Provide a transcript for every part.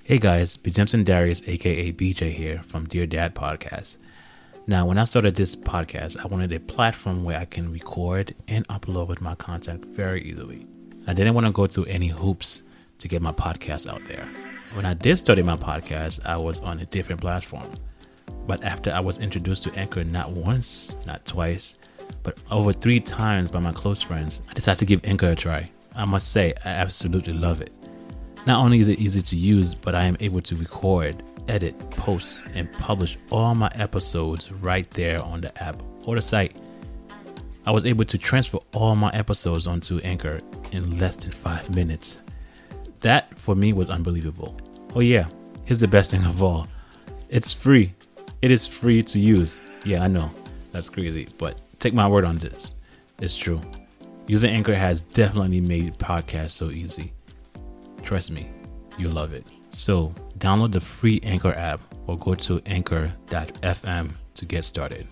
Hey guys, Bjimson Darius, aka BJ here from Dear Dad Podcast. Now, when I started this podcast, I wanted a platform where I can record and upload my content very easily. I didn't want to go through any hoops to get my podcast out there. When I did start my podcast, I was on a different platform. But after I was introduced to Anchor not once, not twice, but over 3 times by my close friends, I decided to give Anchor a try. I must say, I absolutely love it. Not only is it easy to use, but I am able to record, edit, post, and publish all my episodes right there on the app or the site. I was able to transfer all my episodes onto Anchor in less than 5 minutes. That, for me, was unbelievable. Oh yeah, here's the best thing of all. It's free. It is free to use. Yeah, I know. That's crazy, but take my word on this. It's true. Using Anchor has definitely made podcasts so easy. Trust me, you'll love it. So download the free Anchor app or go to anchor.fm to get started.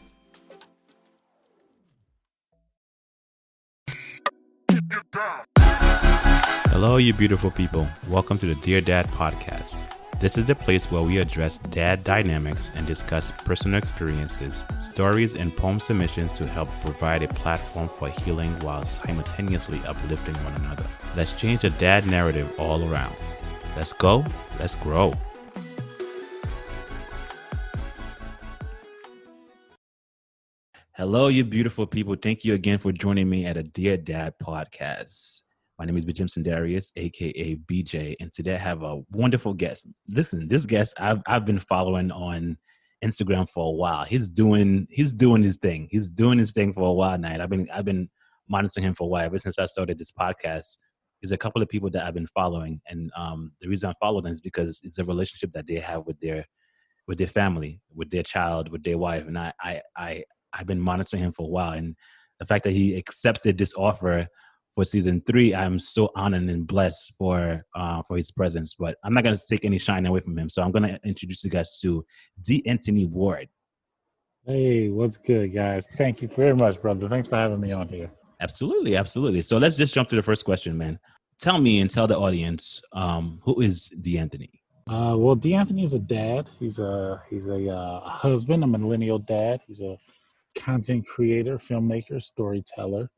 Hello, you beautiful people. Welcome to the Dear Dad Podcast. This is the place where we address dad dynamics and discuss personal experiences, stories, and poem submissions to help provide a platform for healing while simultaneously uplifting one another. Let's change the dad narrative all around. Let's go. Let's grow. Hello, you beautiful people. Thank you again for joining me at a Dear Dad Podcast. My name is Bjimson Darius, aka BJ, and today I have a wonderful guest. Listen, this guest I've been following on Instagram for a while. He's doing his thing. He's doing his thing for a while now. I've been monitoring him for a while. Ever since I started this podcast, there's a couple of people that I've been following, and the reason I follow them is because it's a relationship that they have with their family, with their child, with their wife, and I've been monitoring him for a while, and the fact that he accepted this offer for season 3, I'm so honored and blessed for his presence. But I'm not going to take any shine away from him. So I'm going to introduce you guys to D. Anthony Ward. Hey, what's good, guys? Thank you very much, brother. Thanks for having me on here. Absolutely. So let's just jump to the first question, man. Tell me and tell the audience, who is D. Anthony? Well, D. Anthony is a dad. He's a husband, a millennial dad. He's a content creator, filmmaker, storyteller.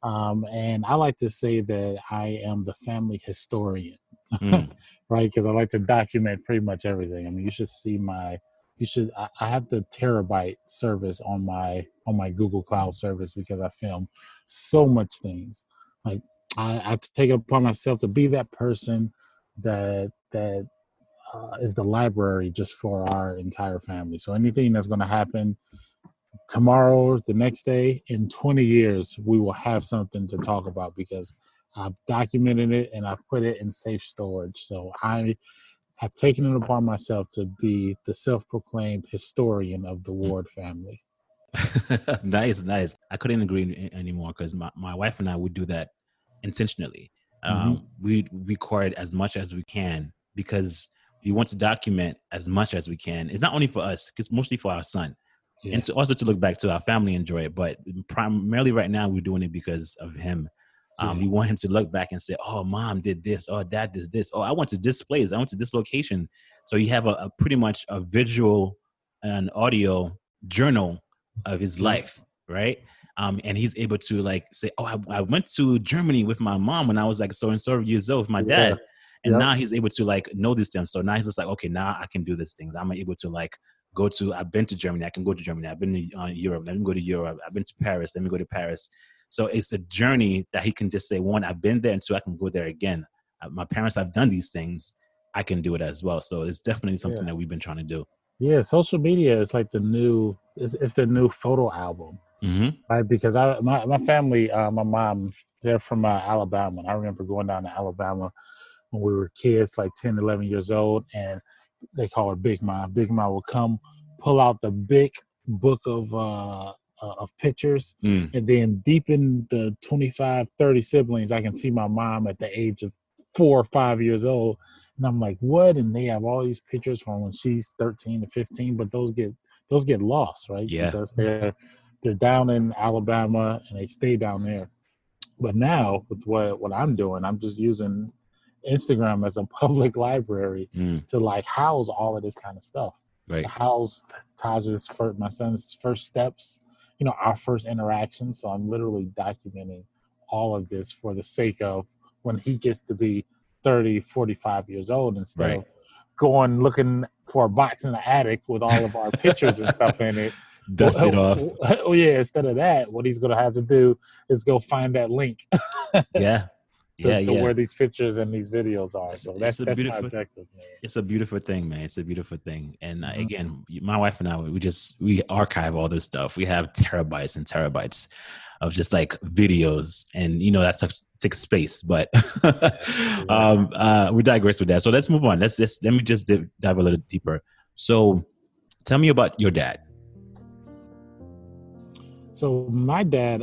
And I like to say that I am the family historian, right? Because I like to document pretty much everything. I mean, you should see I have the terabyte service on my Google Cloud service because I film so much things. Like I take it upon myself to be that person that is the library just for our entire family. So anything that's going to happen tomorrow, the next day, in 20 years, we will have something to talk about because I've documented it and I've put it in safe storage. So I have taken it upon myself to be the self-proclaimed historian of the Ward family. Nice. I couldn't agree anymore because my wife and I would do that intentionally. We record as much as we can because we want to document as much as we can. It's not only for us, it's mostly for our son. Yeah. And also to look back to our family, enjoy it. But primarily right now, we're doing it because of him. We want him to look back and say, oh, mom did this. Oh, dad did this. Oh, I went to this place. I went to this location. So you have a pretty much a visual and audio journal of his life, right? And he's able to like say, oh, I went to Germany with my mom when I was like so and so years old with my dad. And now he's able to like know these things. So now he's just like, okay, now I can do these things. I'm able to like I've been to Germany. I can go to Germany. I've been to Europe. Let me go to Europe. I've been to Paris. Let me go to Paris. So it's a journey that he can just say, 1, I've been there, and 2, I can go there again. My parents have done these things. I can do it as well. So it's definitely something that we've been trying to do. Yeah, social media is like the new photo album, right? Because my family, my mom, they're from Alabama. And I remember going down to Alabama when we were kids, like 10, 11 years old, and they call her Big Mom. Big Mom will come, pull out the big book of pictures, and then deep in the 25, 30 siblings, I can see my mom at the age of 4 or 5 years old, and I'm like, what? And they have all these pictures from when she's 13 to 15, but those get lost, right? Yeah. Because they're down in Alabama and they stay down there. But now with what I'm doing, I'm just using Instagram as a public library to like house all of this kind of stuff. Right. To house my son's first steps, our first interaction. So I'm literally documenting all of this for the sake of when he gets to be 30, 45 years old, instead of going looking for a box in the attic with all of our pictures and stuff in it. Dust it off. Oh yeah, instead of that, what he's going to have to do is go find that link. To where these pictures and these videos are. So that's my objective, man. It's a beautiful thing, man. It's a beautiful thing. And again, my wife and I, we archive all this stuff. We have terabytes and terabytes of just like videos, and that takes space. But we digress with that. So let's move on. Let me just dive a little deeper. So tell me about your dad. So my dad,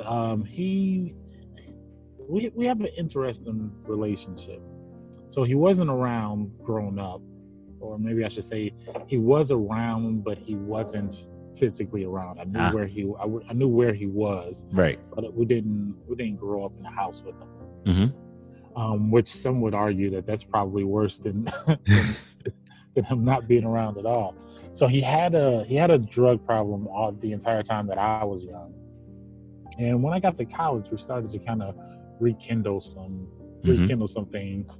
we have an interesting relationship. So he wasn't around growing up, or maybe I should say he was around, but he wasn't physically around. I knew where he was, right? But we didn't grow up in the house with him. Which some would argue that that's probably worse than him not being around at all. So he had a drug problem the entire time that I was young. And when I got to college, we started to kind of rekindle some things.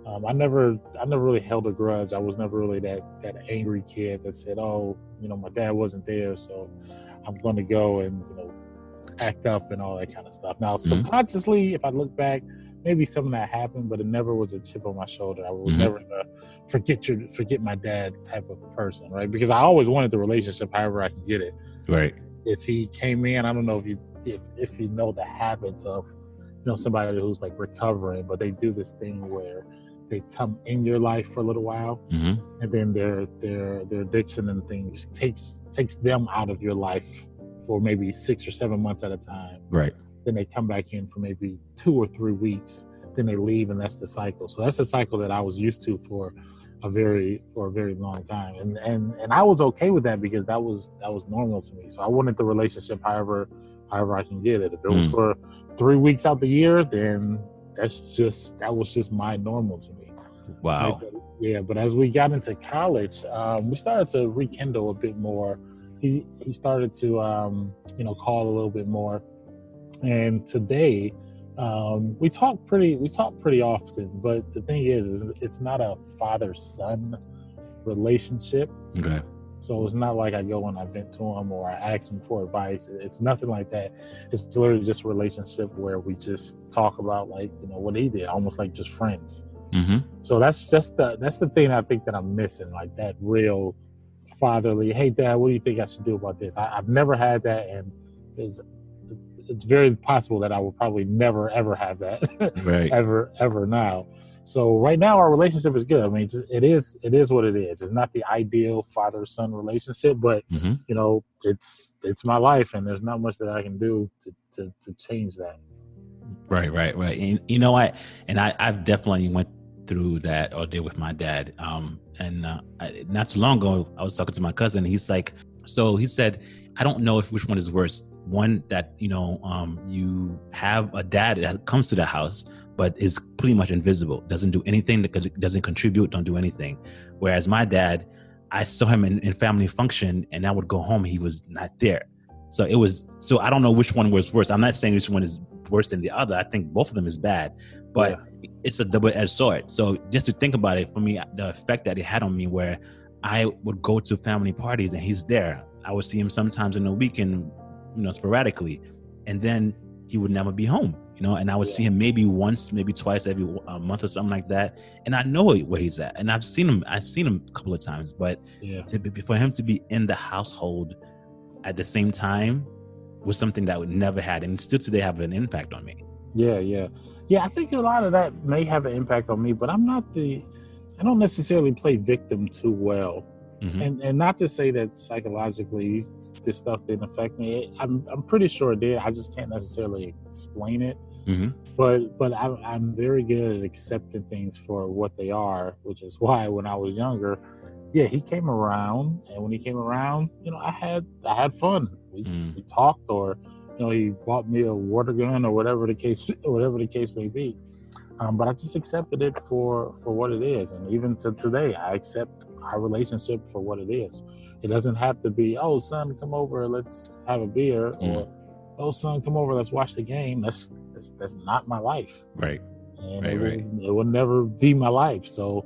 I never really held a grudge. I was never really that angry kid that said, "Oh, my dad wasn't there, so I'm going to go and act up and all that kind of stuff." Now, subconsciously, if I look back, maybe some of that happened, but it never was a chip on my shoulder. I was never the forget my dad type of person, right? Because I always wanted the relationship however I can get it. Right. If he came in, I don't know if you know the habits of somebody who's like recovering, but they do this thing where they come in your life for a little while, and then their addiction and things takes them out of your life for maybe 6 or 7 months at a time. Right. Then they come back in for maybe 2 or 3 weeks. Then they leave, and that's the cycle. So that's the cycle that I was used to for a very long time, and I was okay with that because that was normal to me. So I wanted the relationship however I can get it. If it was for 3 weeks out the year, then that was just my normal to me. Wow. Right? But as we got into college, we started to rekindle a bit more. He started to call a little bit more, and today we talk pretty often. But the thing is it's not a father-son relationship. Okay. So it's not like I go and I vent to him or I ask him for advice. It's nothing like that. It's literally just a relationship where we just talk about what he did, almost like just friends. So that's the thing I think that I'm missing, like that real fatherly, "Hey Dad, what do you think I should do about this?" I've never had that, and it's very possible that I will probably never ever have that right. ever now. So right now our relationship is good. I mean, it is what it is. It's not the ideal father-son relationship, but it's my life, and there's not much that I can do to change that. Right. And you know what? And I've definitely went through that or did with my dad. Not too long ago, I was talking to my cousin. He's like, so he said, "I don't know which one is worse. One that you have a dad that comes to the house but is pretty much invisible, doesn't do anything, doesn't contribute, don't do anything. Whereas my dad, I saw him in family function, and I would go home, he was not there. So I don't know which one was worse. I'm not saying which one is worse than the other. I think both of them is bad, but it's a double-edged sword. So just to think about it, for me, the effect that it had on me, where I would go to family parties and he's there. I would see him sometimes in the weekend, sporadically, and then he would never be home, and I would see him maybe once, maybe twice every month or something like that. And I know where he's at, and I've seen him a couple of times, but for him to be in the household at the same time was something that would never had, and still today have an impact on me. Yeah. I think a lot of that may have an impact on me, but I don't necessarily play victim too well. And not to say that psychologically this stuff didn't affect me. I'm pretty sure it did. I just can't necessarily explain it. But I'm very good at accepting things for what they are, which is why when I was younger, he came around, and when he came around, I had fun. We talked, or he bought me a water gun, or whatever the case may be. But I just accepted it for what it is, and even to today, I accept our relationship for what it is. It doesn't have to be, oh son, come over, let's have a beer, or oh son, come over, let's watch the game. That's not my life, Right. and it will never be my life. So,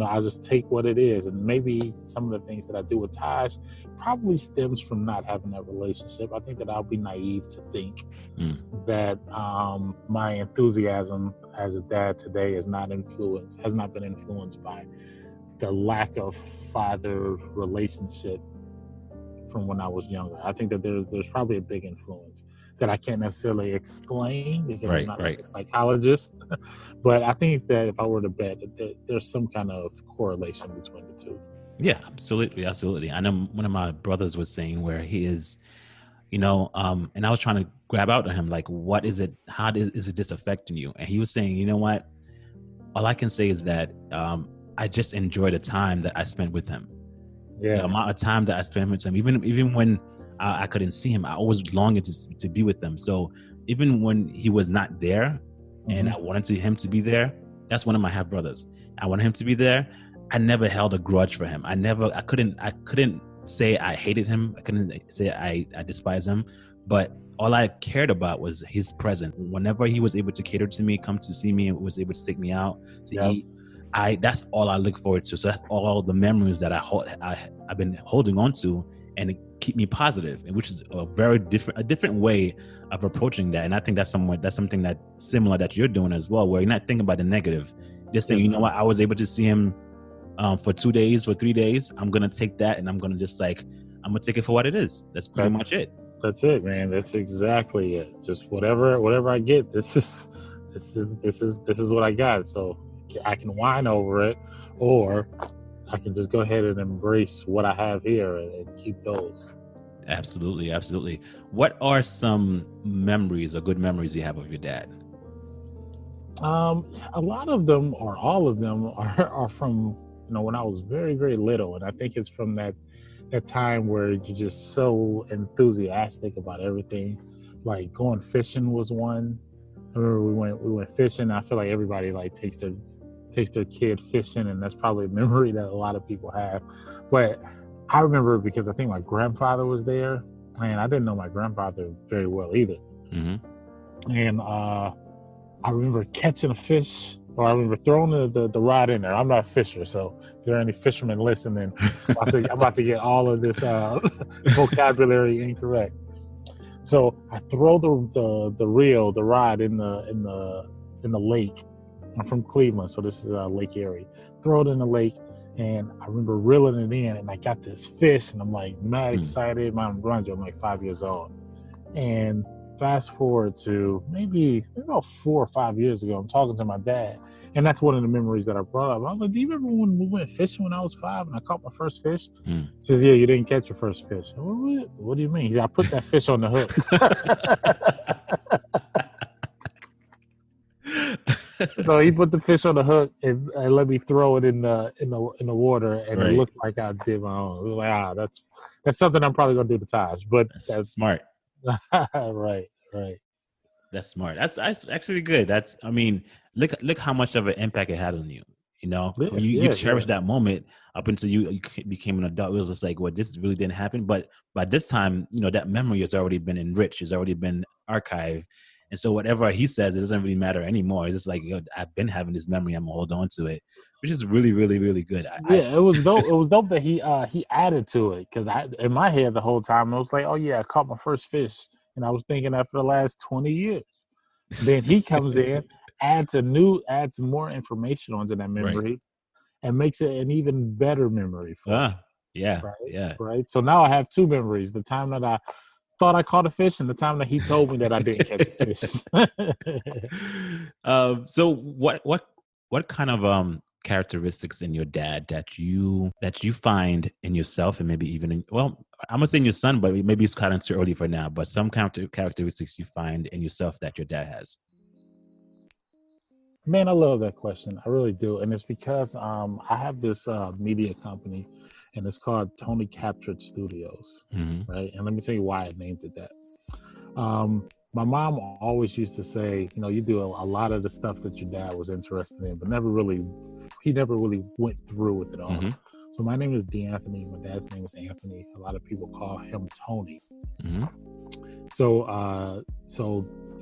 I just take what it is, and maybe some of the things that I do with Taj probably stems from not having that relationship. I think that I'll be naive to think that my enthusiasm as a dad today has not been influenced by the lack of father relationship from when I was younger. I think that there's probably a big influence that I can't necessarily explain because I'm not like a psychologist. But I think that if I were to bet, there's some kind of correlation between the two. Yeah, absolutely. I know one of my brothers was saying where he is, and I was trying to grab out to him, like, what is it? How is it just affecting you? And he was saying, you know what? All I can say is that I just enjoy the time that I spent with him. Yeah. The amount of time that I spent with him, even when I couldn't see him, I always longed to be with him. So even when he was not there, and I wanted him to be there, that's one of my half brothers. I wanted him to be there. I never held a grudge for him. I couldn't say I hated him. I couldn't say I despise him. But all I cared about was his presence. Whenever he was able to cater to me, come to see me, and was able to take me out to eat, that's all I look forward to. So that's all the memories that I've been holding on to, and it keep me positive, which is a different way of approaching that. And I think that's something that similar that you're doing as well, where you're not thinking about the negative. Just saying, you know what, I was able to see him for 2 days, for 3 days. I'm gonna take that, and I'm gonna take it for what it is. That's pretty much it. That's it, man. That's exactly it. Just whatever I get. This is what I got. So I can whine over it, or I can just go ahead and embrace what I have here and keep those. Absolutely. What are some memories or good memories you have of your dad? A lot of them, or all of them, are from when I was very, very little, and I think it's from that time where you're just so enthusiastic about everything. Like going fishing was one. I remember we went fishing. I feel like everybody like takes their kid fishing, and that's probably a memory that a lot of people have. But I remember because I think my grandfather was there, and I didn't know my grandfather very well either. And I remember catching a fish, or I remember throwing the rod in there. I'm not a fisher, so if there are any fishermen listening, I'm about to get all of this vocabulary incorrect. So I throw the rod in the lake. I'm from Cleveland, so this is Lake Erie. Throw it in the lake, and I remember reeling it in, and I got this fish, and I'm like mad excited. I'm like 5 years old, and fast forward to maybe about 4 or 5 years ago, I'm talking to my dad, and that's one of the memories that I brought up. I was like, do you remember when we went fishing when I was 5 and I caught my first fish? He says, yeah, you didn't catch your first fish. What do you mean? He said, I put that fish on the hook. So he put the fish on the hook and let me throw it in the water, and it looked like I did my own. It was like, that's something I'm probably gonna do to Taj, but that's smart. Right. That's smart. That's actually good. Look how much of an impact it had on you. You cherish that moment up until you became an adult. It was just like, well, this really didn't happen. But by this time, that memory has already been enriched. It's already been archived. And so whatever he says, it doesn't really matter anymore. It's just like, I've been having this memory. I'm gonna hold on to it, which is really, really, really good. It was dope. It was dope that he added to it, because in my head the whole time I was like, oh yeah, I caught my first fish, and I was thinking that for the last 20 years. Then he comes in, adds more information onto that memory, and makes it an even better memory for me. Right. So now I have two memories: the time that I thought I caught a fish, and the time that he told me that I didn't catch a fish. So what kind of characteristics in your dad that you find in yourself, and maybe even I'm gonna say in your son, but maybe it's kind of too early for now, but some characteristics you find in yourself that your dad has? Man, I love that question. I really do. And it's because I have this media company, and it's called Tony Captured Studios. Right. And let me tell you why I named it that. my mom always used to say, you do a lot of the stuff that your dad was interested in, but he never really went through with it all. Mm-hmm. So my name is DeAnthony. My dad's name is Anthony. A lot of people call him Tony. Mm-hmm. So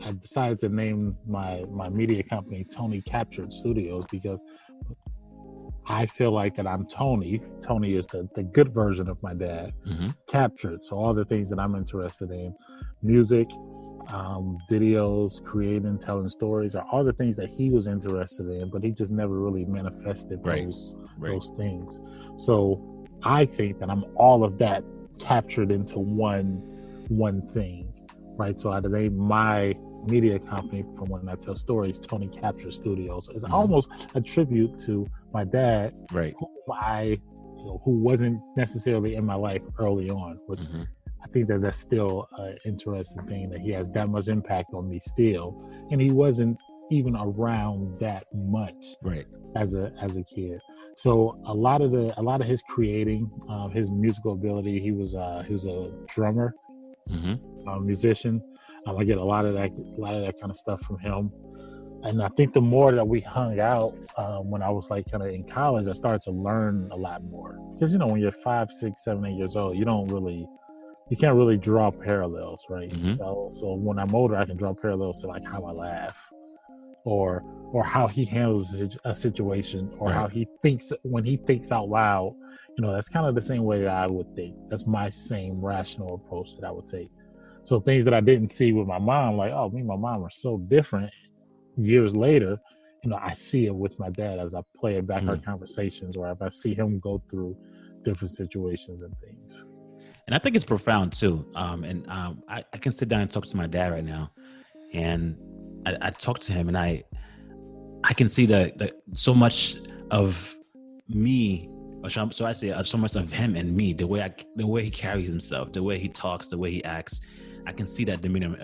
I decided to name my media company Tony Captured Studios because I feel like that I'm Tony. Tony is the good version of my dad, Mm-hmm. captured. So all the things that I'm interested in, music, videos, creating, telling stories, are all the things that he was interested in, but he just never really manifested those things. So I think that I'm all of that captured into one thing, right? So I named my media company from when I tell stories, Tony Capture Studios. It's almost a tribute to my dad, right? Who wasn't necessarily in my life early on, which I think that's still an interesting thing, that he has that much impact on me still, and he wasn't even around that much, right, as a kid. So a lot of his creating, his musical ability, he was a drummer, musician. I get a lot of that kind of stuff from him. And I think the more that we hung out, when I was like kind of in college, I started to learn a lot more. Because when you're 5, 6, 7, 8 years old, you can't really draw parallels, right? So when I'm older, I can draw parallels to like how I laugh, or how he handles a situation, or how he thinks when he thinks out loud. That's kind of the same way that I would think. That's my same rational approach that I would take. So things that I didn't see with my mom, like, oh, me and my mom are so different. Years later, I see it with my dad as I play it back our conversations, or if I see him go through different situations and things. And I think it's profound too. I can sit down and talk to my dad right now, and I talk to him, and I can see the so much of me, or so I say so much of him and me, the way he carries himself, the way he talks, the way he acts. I can see that demeanor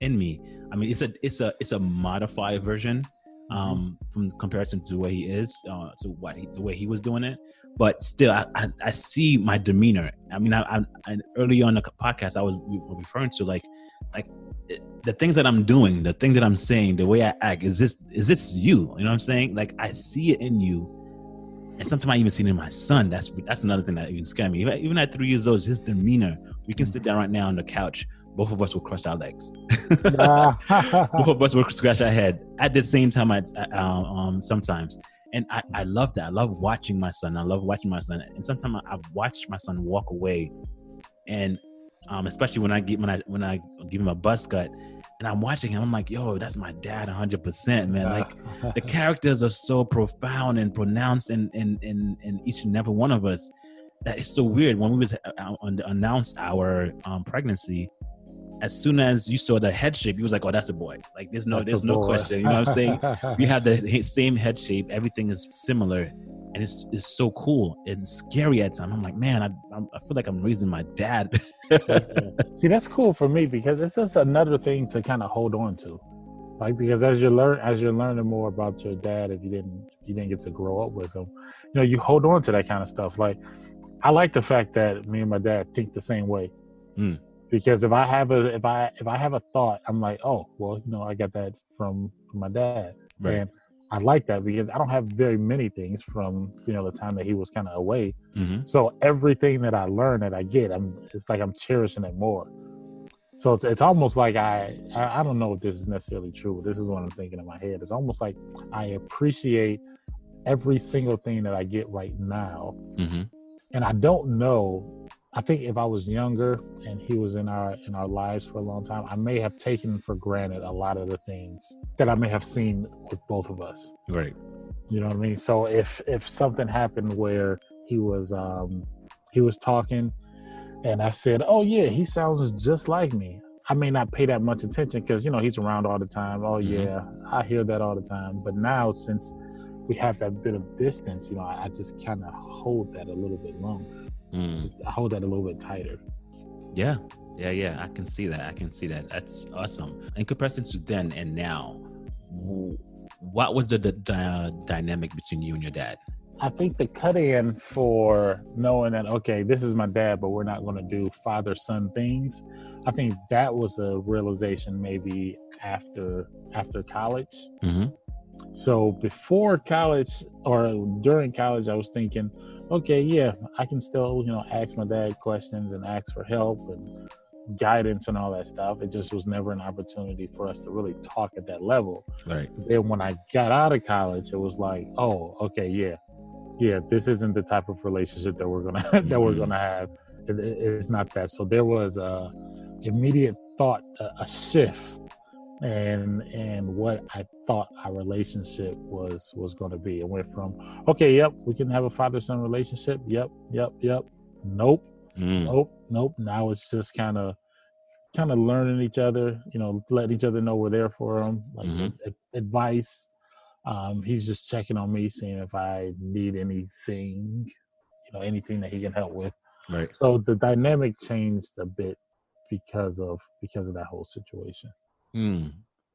in me. I mean, it's a modified version from comparison to the way he is, to the way he was doing it. But still, I see my demeanor. I mean, I early on in the podcast, I was referring to like the things that I'm doing, the things that I'm saying, the way I act. Is this you? You know what I'm saying? Like, I see it in you. And sometimes I even see it in my son. That's another thing that even scared me. Even at 3 years old, his demeanor. We can sit down right now on the couch. Both of us will cross our legs. Both of us will scratch our head at the same time. Sometimes, and I love that. I love watching my son. And sometimes I've watched my son walk away, and especially when I give him a buzz cut, and I'm watching him, I'm like, yo, that's my dad 100%, man. Like, the characters are so profound and pronounced in each and every one of us, that it's so weird. When we announced our pregnancy, as soon as you saw the head shape, he was like, oh, that's a boy. Like, there's no question. You know what I'm saying? We have the same head shape. Everything is similar. And it's so cool and scary at times. I'm like, man, I feel like I'm raising my dad. See, that's cool for me, because it's just another thing to kind of hold on to, right? Because as you're learning more about your dad, if you didn't get to grow up with him, you hold on to that kind of stuff. Like, I like the fact that me and my dad think the same way. Because if I have a thought, I'm like, oh, well, I got that from my dad. Right. And I like that, because I don't have very many things from, the time that he was kind of away. So everything that I learn, that I get, it's like I'm cherishing it more. So it's almost like I don't know if this is necessarily true, but this is what I'm thinking in my head. It's almost like I appreciate every single thing that I get right now. And I don't know. I think if I was younger and he was in our lives for a long time, I may have taken for granted a lot of the things that I may have seen with both of us. Right. You know what I mean? So if something happened where he was talking, and I said, "Oh yeah, he sounds just like me," I may not pay that much attention, because he's around all the time. Oh yeah, I hear that all the time. But now, since we have that bit of distance, I just kind of hold that a little bit longer. I hold that a little bit tighter. Yeah. I can see that. That's awesome. In comparison to then and now, what was the dynamic between you and your dad? I think the cut in for knowing that, okay, this is my dad, but we're not going to do father son things. I think that was a realization maybe after college. Mm-hmm. So before college or during college, I was thinking, okay, yeah, I can still, ask my dad questions and ask for help and guidance and all that stuff. It just was never an opportunity for us to really talk at that level. Right. Then when I got out of college, it was like, oh, okay, yeah, this isn't the type of relationship that we're gonna that we're gonna have. It's not that. So there was a immediate thought, a shift, and what I thought our relationship was going to be. It went from, okay, yep, we can have a father-son relationship. Yep. Nope. Now it's just kind of learning each other. Letting each other know we're there for them, like advice. He's just checking on me, seeing if I need anything, anything that he can help with. Right. So the dynamic changed a bit because of that whole situation.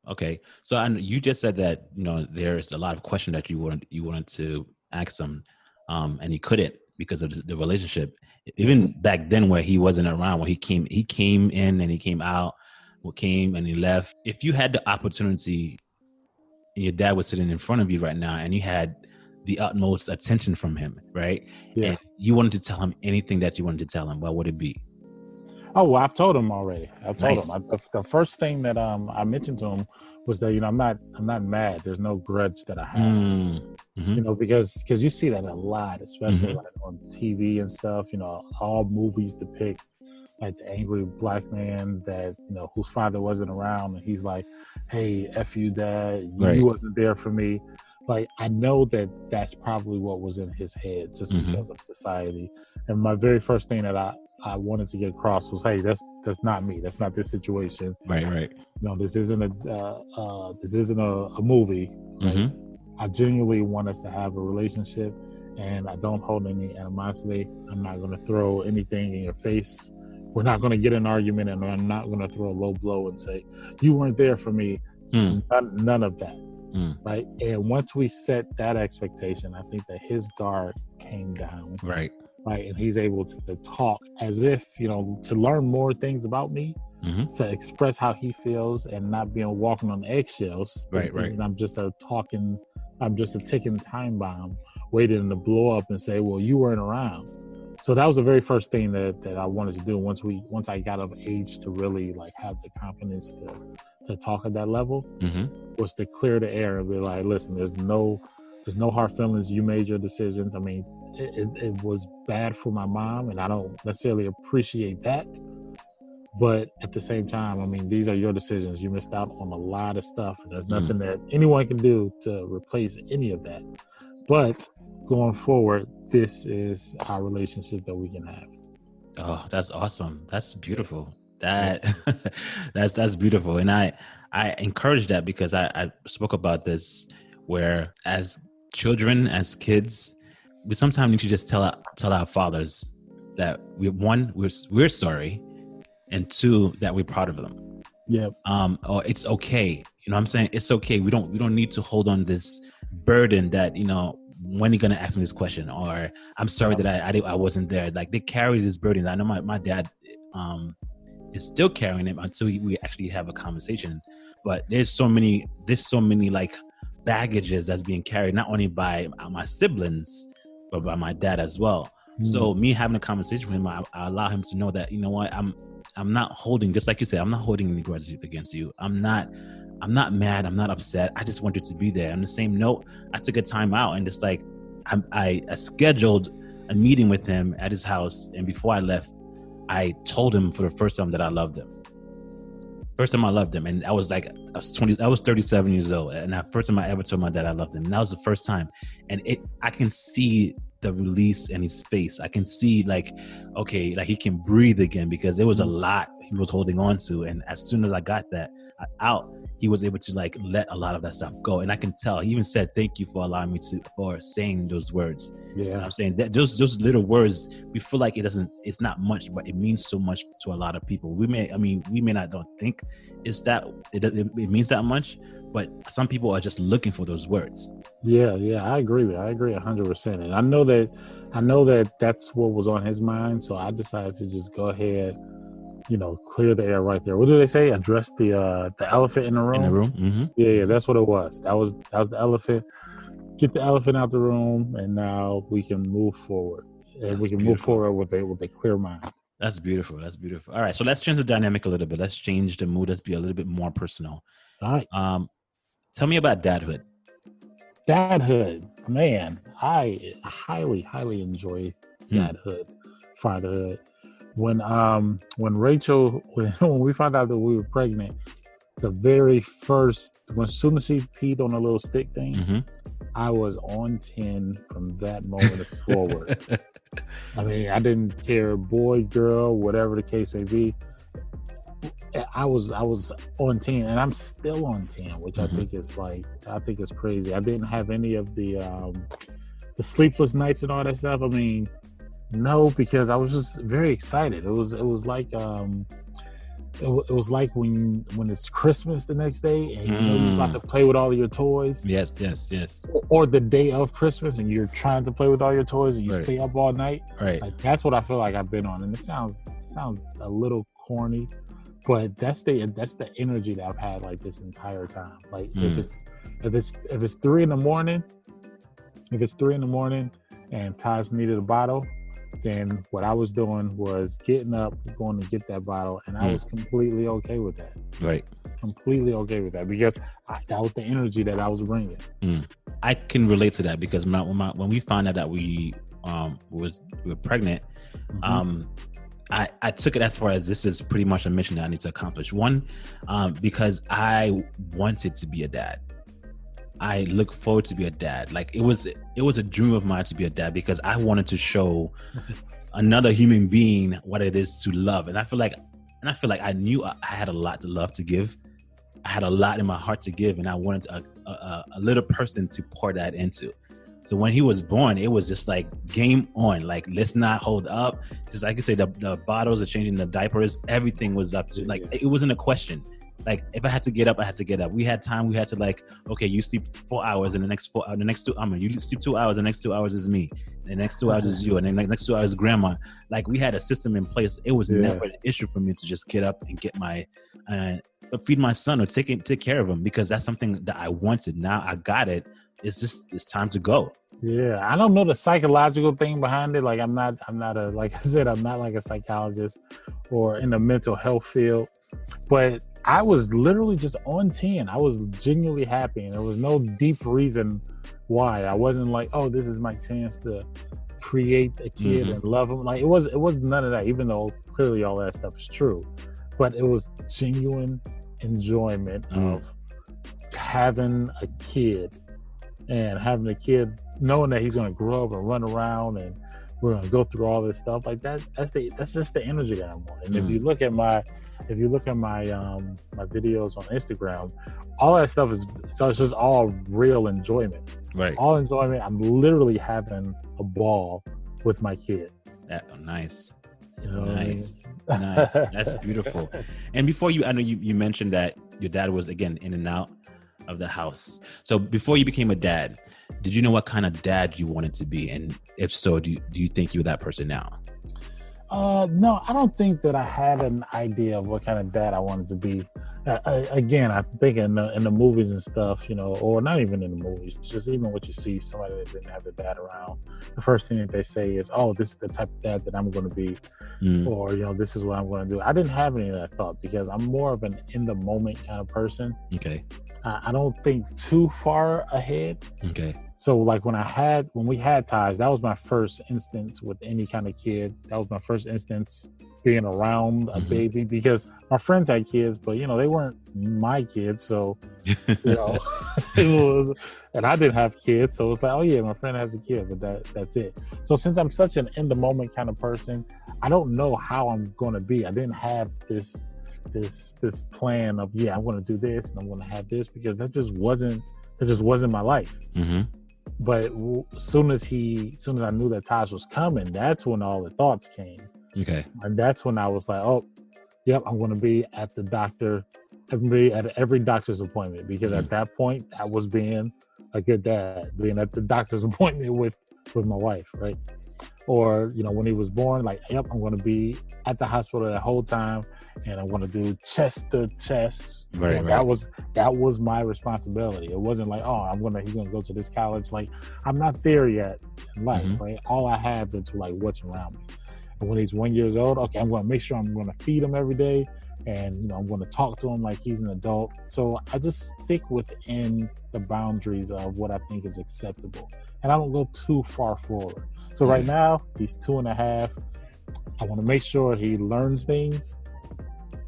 Okay. So you just said that, there's a lot of questions that you wanted to ask him, and you couldn't because of the relationship. Even back then where he wasn't around, when he came in and he came out, came and he left. If you had the opportunity and your dad was sitting in front of you right now and you had the utmost attention from him, right? Yeah. And you wanted to tell him anything that you wanted to tell him, what would it be? Oh, well, I've told him already. I've told him. The first thing that I mentioned to him was that I'm not mad. There's no grudge that I have. Because you see that a lot, especially like on TV and stuff. All movies depict like the angry black man that whose father wasn't around, and he's like, "Hey, F you, Dad. You wasn't there for me." Like, I know that that's probably what was in his head, just because of society. And my very first thing that I wanted to get across was, hey, that's not me. That's not this situation. Right. This isn't a movie. Right? I genuinely want us to have a relationship, and I don't hold any animosity. I'm not going to throw anything in your face. We're not going to get an argument, and I'm not going to throw a low blow and say, you weren't there for me. None of that. Right. And once we set that expectation, I think that his guard came down. Right. And he's able to talk as if, to learn more things about me, to express how he feels and not being walking on eggshells. Right. And I'm just a ticking time bomb waiting to blow up and say, well, you weren't around. So that was the very first thing that I wanted to do once I got of age to really like have the confidence to talk at that level, was to clear the air and be like, listen, there's no hard feelings. You made your decisions. I mean, it was bad for my mom, and I don't necessarily appreciate that. But at the same time, I mean, these are your decisions. You missed out on a lot of stuff, and there's nothing that anyone can do to replace any of that. But going forward, this is our relationship that we can have. Oh, that's awesome. That's beautiful. That's beautiful. And I encourage that, because I spoke about this, where as children, as kids, we sometimes need to just tell our fathers that we're sorry, and two, that we're proud of them. Yeah. Or it's okay. You know what I'm saying? It's okay. We don't need to hold on this burden that, when are you gonna ask me this question? Or I'm sorry that I wasn't there. Like, they carry this burden. I know my dad is still carrying it until we actually have a conversation. But there's so many like baggages that's being carried, not only by my siblings, but by my dad as well. So me having a conversation with him, I allow him to know that, you know what, I'm not holding, just like you said, I'm not holding any grudge against you. I'm not mad. I'm not upset. I just wanted to be there. On the same note, I took a time out and just like, I scheduled a meeting with him at his house. And before I left, I told him for the first time that I loved him. First time I loved him. And I was 37 years old. And the first time I ever told my dad I loved him. And that was the first time. And I can see the release in his face. I can see like, okay, like he can breathe again, because there was a lot he was holding on to. And as soon as I got that out, he was able to like let a lot of that stuff go. And I can tell, he even said, thank you for allowing me for saying those words. Yeah. You know what I'm saying that those little words, we feel like it's not much, but it means so much to a lot of people. We may not don't think it means that much, but some people are just looking for those words. Yeah, I agree. I agree 100%. And I know that that's what was on his mind. So I decided to just go ahead, clear the air right there. What do they say? Address the elephant in the In the room. room. Mm-hmm. Yeah, that's what it was. That was the elephant. Get the elephant out the room, and now we can move forward. And we That's can move beautiful. forward with a clear mind. That's beautiful. That's beautiful. All right, so let's change the dynamic a little bit. Let's change the mood. Let's be a little bit more personal. All right. Tell me about dadhood. Dadhood, man, I highly enjoy dadhood, fatherhood. When Rachel when we found out that we were pregnant, the very first as soon as she peed on a little stick thing, I was on 10 from that moment forward. I mean, I didn't care, boy, girl, whatever the case may be. I was on 10, and I'm still on 10, which I think is crazy. I didn't have any of the sleepless nights and all that stuff. I mean, no, because I was just very excited. It was like it was like when it's Christmas the next day and you're about to play with all of your toys. Yes. Or the day of Christmas and you're trying to play with all your toys and you stay up all night. Right. Like, that's what I feel like I've been on, and it sounds a little corny, but that's the energy that I've had like this entire time. Like if it's 3 a.m, if it's 3 a.m. and Taj needed a bottle, then what I was doing was getting up, going to get that bottle, and I was completely okay with that. Right. Completely okay with that because that was the energy that I was bringing. I can relate to that because when we found out that we were pregnant, I took it as far as this is pretty much a mission that I need to accomplish. One, because I wanted to be a dad. I look forward to be a dad. Like it was a dream of mine to be a dad because I wanted to show another human being what it is to love. And I feel like I knew I had a lot to love to give. I had a lot in my heart to give, and I wanted a little person to pour that into. So when he was born, it was just like game on. Like, let's not hold up. Just like you say, the bottles are changing, the diapers, everything was up to like, it wasn't a question. Like if I had to get up, I had to get up. We had time. We had to like, okay, you sleep 4 hours, and the next 2, you sleep 2 hours. The next 2 hours is me. And the next 2 hours is you, and then the next 2 hours is grandma. Like we had a system in place. It was never an issue for me to just get up and get my feed my son or take care of him because that's something that I wanted. Now I got it. It's time to go. Yeah, I don't know the psychological thing behind it. Like I'm not like I said, I'm not like a psychologist or in the mental health field, but I was literally just on 10. I was genuinely happy, and there was no deep reason why. I wasn't like, oh, this is my chance to create a kid and love him. Like it was none of that, even though clearly all that stuff is true. But it was genuine enjoyment of having a kid and having a kid knowing that he's going to grow up and run around and we're going to go through all this stuff like that. That's just the energy that I'm on. And if you look at my my videos on Instagram, all that stuff it's just all real enjoyment. Right. All enjoyment. I'm literally having a ball with my kid. Nice. You know what I mean? Nice. That's beautiful. And before I know you mentioned that your dad was again in and out of the house. So before you became a dad, did you know what kind of dad you wanted to be? And if so, do you think you're that person now? No, I don't think that I had an idea of what kind of dad I wanted to be. Again, I think in the movies and stuff, or not even in the movies, just even what you see somebody that didn't have their dad around, the first thing that they say is, oh, this is the type of dad that I'm going to be, or, this is what I'm going to do. I didn't have any of that thought because I'm more of an in the moment kind of person. Okay. I don't think too far ahead. Okay. So like when we had Taj, that was my first instance with any kind of kid. That was my first instance being around a baby because my friends had kids, but they weren't my kids. So, it was, and I didn't have kids. So it's like, oh yeah, my friend has a kid, but that's it. So since I'm such an in the moment kind of person, I don't know how I'm going to be. I didn't have this plan of, I'm going to do this and I'm going to have this because that just wasn't my life. But as soon as I knew that Taj was coming, that's when all the thoughts came. Okay. And that's when I was like, oh, yep, I'm going to be at the doctor, at every doctor's appointment because at that point, that was being a good dad, being at the doctor's appointment with my wife, right? Or, when he was born, like, yep, I'm going to be at the hospital that whole time, and I'm going to do chest to chest. Right, right. That was my responsibility. It wasn't like, oh, he's going to go to this college. Like, I'm not there yet in life, right? All I have is like what's around me. And when he's 1 year old, okay, I'm going to make sure I'm going to feed him every day, and I'm going to talk to him like he's an adult. So I just stick within the boundaries of what I think is acceptable, and I don't go too far forward. So right now, he's 2.5. I want to make sure he learns things.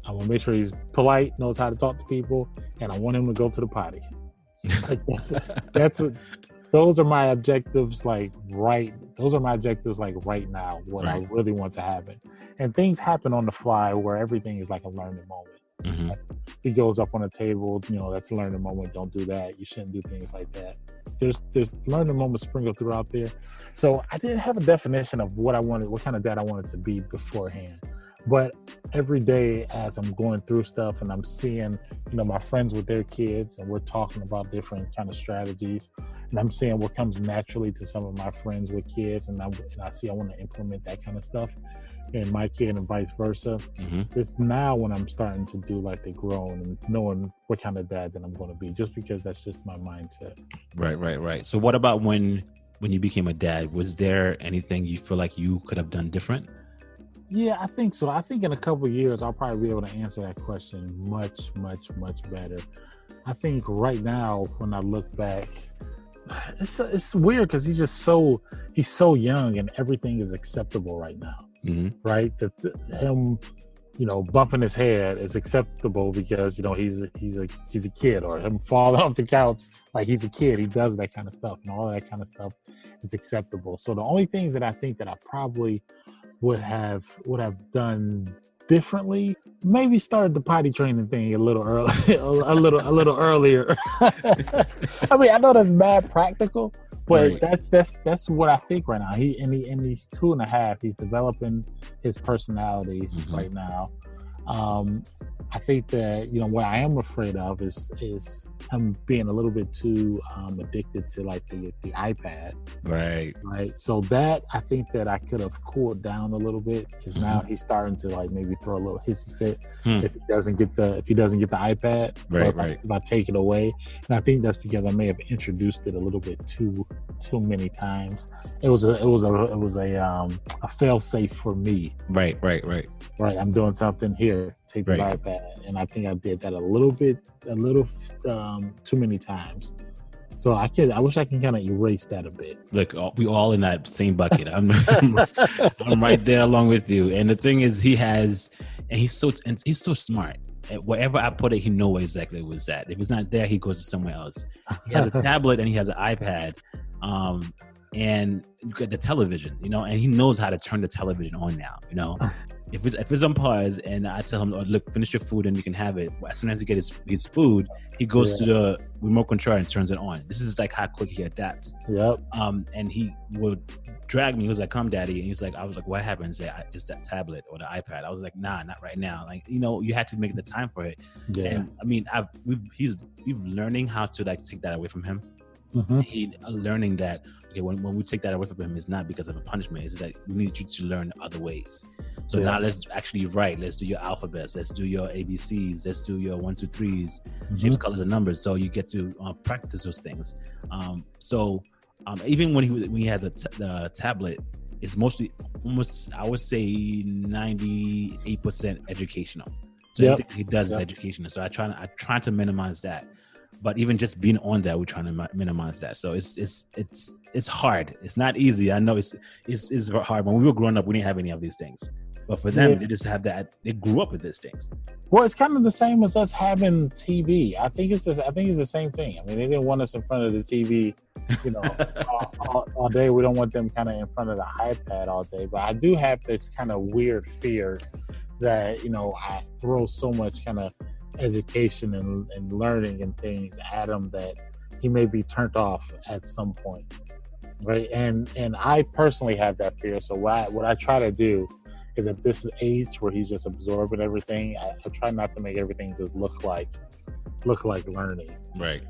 I want to make sure he's polite, knows how to talk to people, and I want him to go to the potty. Like those are my objectives. Those are my objectives. Like right now, what I really want to happen, and things happen on the fly where everything is like a learning moment. Like, he goes up on a table, that's a learning moment. Don't do that. You shouldn't do things like that. There's learning moments sprinkled throughout there. So I didn't have a definition of what kind of dad I wanted to be beforehand. But every day as I'm going through stuff and I'm seeing, my friends with their kids, and we're talking about different kind of strategies, and I'm seeing what comes naturally to some of my friends with kids, and I see I want to implement that kind of stuff in my kid and vice versa. It's now when I'm starting to do like the grown and knowing what kind of dad that I'm going to be, just because that's just my mindset. Right. So what about when you became a dad? Was there anything you feel like you could have done different? Yeah, I think so. I think in a couple of years, I'll probably be able to answer that question much, much, much better. I think right now, when I look back, it's weird because he's so young and everything is acceptable right now, right? Him, bumping his head is acceptable because he's a kid, or him falling off the couch like he's a kid. He does that kind of stuff, and all that kind of stuff is acceptable. So the only things that I think that I probably would have done differently, maybe started the potty training thing a little early, a little earlier. I mean, I know that's bad practical, but that's what I think right now. He's 2.5. He's developing his personality right now. I think that what I am afraid of is him being a little bit too addicted to like the iPad. Right. So that I think that I could have cooled down a little bit, because now he's starting to like maybe throw a little hissy fit if he doesn't get the iPad. If I take it away, and I think that's because I may have introduced it a little bit too many times. It was a fail safe for me. Right. I'm doing something here. Take this iPad, and I think I did that a little too many times. So I wish I can kind of erase that a bit. Look, we all in that same bucket. I'm right there along with you. And the thing is, he's so smart. Wherever I put it, he knows exactly where it's at. If it's not there, he goes to somewhere else. He has a tablet and he has an iPad. And you get the television, and he knows how to turn the television on now, If it's on pause and I tell him, oh, look, finish your food and you can have it. As soon as he gets his food, he goes to the remote control and turns it on. This is like how quick he adapts. Yep. And he would drag me. He was like, come, daddy. And I was like, what happened? He's like, it's that tablet or the iPad. I was like, nah, not right now. Like, you had to make the time for it. Yeah. And I mean, he's learning how to like take that away from him. He's learning that, okay, when we take that away from him, it's not because of a punishment. It's that we need you to learn other ways. So now let's actually write. Let's do your alphabets. Let's do your ABCs. Let's do your 1, 2, 3s, shapes, colors, and numbers. So you get to practice those things. Even when he has a tablet, it's mostly almost, I would say, 98% educational. So he does is educational. So I try to minimize that. But even just being on that, we're trying to minimize that. So it's hard. It's not easy. I know it's hard. When we were growing up, we didn't have any of these things. But for them, they just have that. They grew up with these things. Well, it's kind of the same as us having TV. I think it's the same thing. I mean, they didn't want us in front of the TV, all day. We don't want them kind of in front of the iPad all day. But I do have this kind of weird fear that I throw so much kind of education and learning and things at him that he may be turned off at some point, right? And I personally have that fear. So what I try to do is, at this age where he's just absorbing everything, I try not to make everything just look like learning. Right.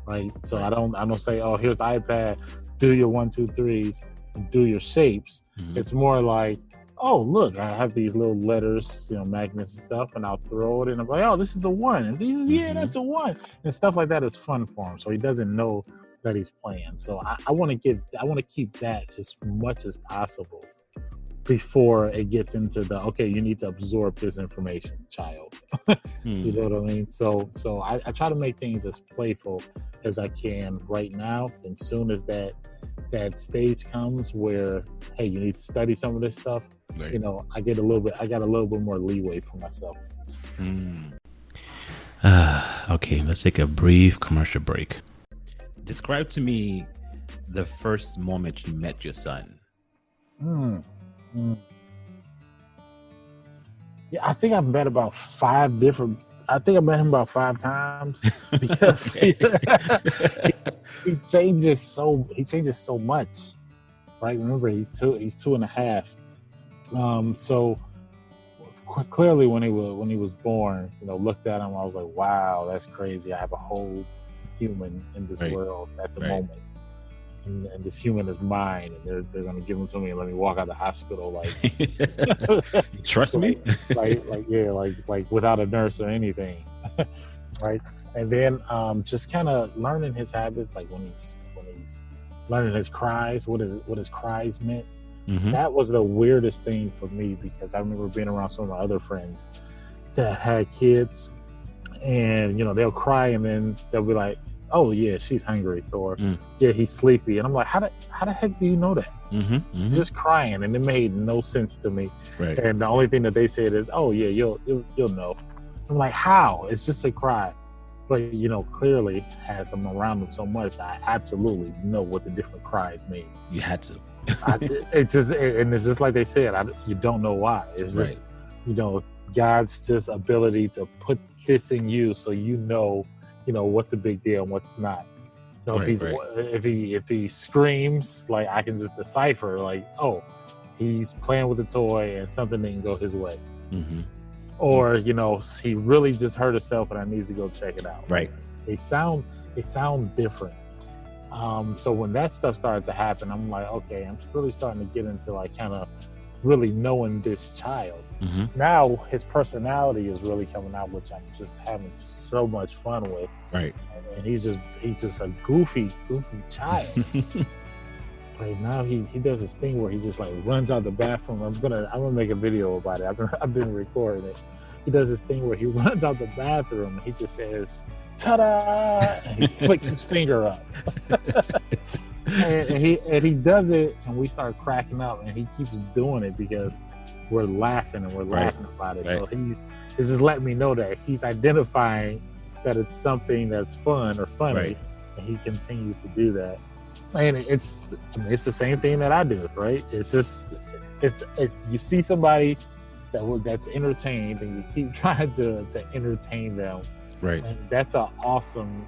right? So I don't say, oh, here's the iPad, do your 1, 2, 3s, and do your shapes. It's more like, oh, look, I have these little letters, magnets and stuff, and I'll throw it in. I'm like, oh, this is a 1, and this is that's a 1, and stuff like that is fun for him, so he doesn't know that he's playing. So I want to keep that as much as possible before it gets into the, okay, you need to absorb this information, child. You know what I mean? So I try to make things as playful as I can right now. And soon as that stage comes where, hey, you need to study some of this stuff, right. I got a little bit more leeway for myself. Okay, let's take a brief commercial break. Describe to me the first moment you met your son. Yeah, I think I've met about 5 different. I think I met him about 5 times because he changes so much, right? Remember, he's 2.5. So clearly, when he was born, looked at him, I was like, wow, that's crazy. I have a whole human in this world at the moment. And this human is mine, and they're going to give him to me and let me walk out of the hospital like trust me, like without a nurse or anything, right? And then just kind of learning his habits, like when he's learning his cries, what his cries meant. That was the weirdest thing for me, because I remember being around some of my other friends that had kids, and they'll cry and then they'll be like, oh yeah, she's hungry, or yeah, he's sleepy, and I'm like, how the heck do you know that? He's just crying, and it made no sense to me. Right. And the only thing that they said is, oh yeah, you'll know. I'm like, how? It's just a cry. But clearly, as I'm around them so much, I absolutely know what the different cries mean. You had to. It's just like they said, you don't know why. It's just God's just ability to put this in you, so what's a big deal and what's not. If he screams, like, I can just decipher, like, oh, he's playing with a toy and something didn't go his way. Or he really just hurt himself and I need to go check it out. Right. They sound different. So when that stuff started to happen, I'm like, okay, I'm really starting to get into like kind of really knowing this child. Now his personality is really coming out, which I'm just having so much fun with. Right. And he's just a goofy child. Right now he does this thing where he just like runs out the bathroom. I'm gonna make a video about it. I've been recording it. He does this thing where he runs out the bathroom and he just says, ta-da, and he flicks his finger up. and he does it, and we start cracking up, and he keeps doing it because we're laughing about it. So it's just letting me know that he's identifying that it's something that's fun or funny, and he continues to do that. And it's the same thing that I do, right? It's just it's you see somebody that's entertained, and you keep trying to entertain them. Right. And that's an awesome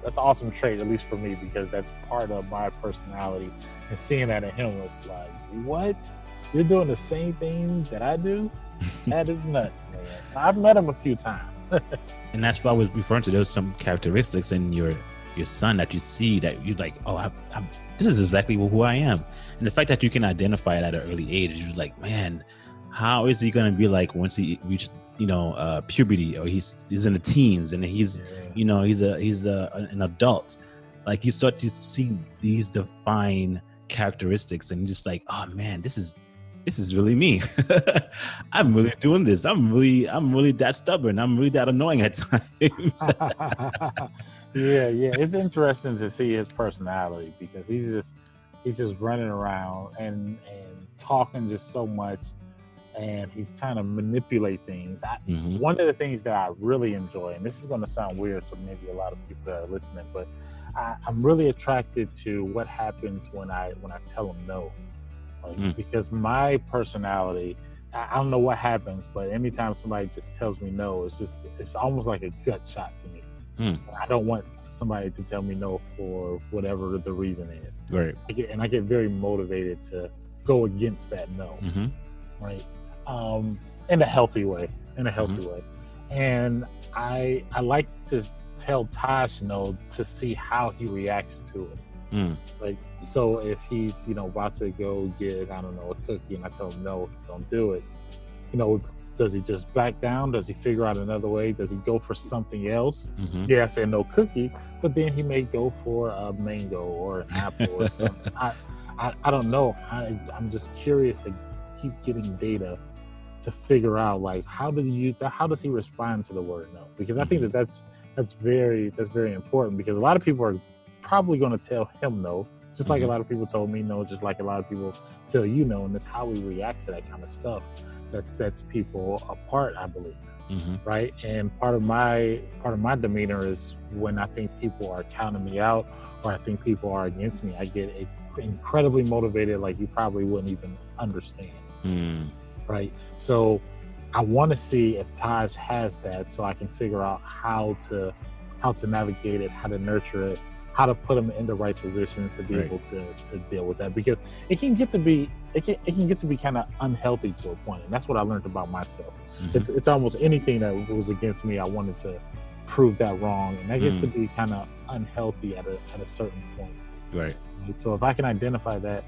trait, at least for me, because that's part of my personality. And seeing that in him was like, what? You're doing the same thing that I do? That is nuts, man. So I've met him a few times. And that's why I was referring to those some characteristics in your son that you see that you're like, oh, this is exactly who I am. And the fact that you can identify it at an early age, you're like, man, how is he going to be like once he reaches puberty, or he's in the teens, and he's an adult. Like, you start to see these defined characteristics, and you're just like, oh man, this is really me. I'm really doing this. I'm really that stubborn. I'm really that annoying at times. Yeah. It's interesting to see his personality, because he's just running around and talking just so much. And he's trying to manipulate things. One of the things that I really enjoy, and this is going to sound weird to maybe a lot of people that are listening, but I'm really attracted to what happens when I tell him no. Because my personality, I don't know what happens, but anytime somebody just tells me no, it's almost like a gut shot to me. I don't want somebody to tell me no for whatever the reason is. Right. I get very motivated to go against that no. Right. In a healthy way. And I like to tell Taj no to see how he reacts to it. Like, so if he's, about to go get, I don't know, a cookie, and I tell him no, don't do it, does he just back down? Does he figure out another way? Does he go for something else? Yeah, I said no cookie, but then he may go for a mango or an apple or something. I don't know. I'm just curious to keep getting data to figure out, like, how does he respond to the word no? Because I think that's very important, because a lot of people are probably going to tell him no, just like a lot of people told me no, just like a lot of people tell you no, and it's how we react to that kind of stuff that sets people apart, I believe. Right? And part of my demeanor is when I think people are counting me out, or I think people are against me, I get incredibly motivated, like you probably wouldn't even understand. Right? So I want to see if Taj has that, so I can figure out how to navigate it, how to nurture it, how to put them in the right positions to be able to deal with that, because it can get to be kind of unhealthy to a point, and that's what I learned about myself. It's almost anything that was against me, I wanted to prove that wrong, and that gets to be kind of unhealthy at a certain point. Right. So if I can identify that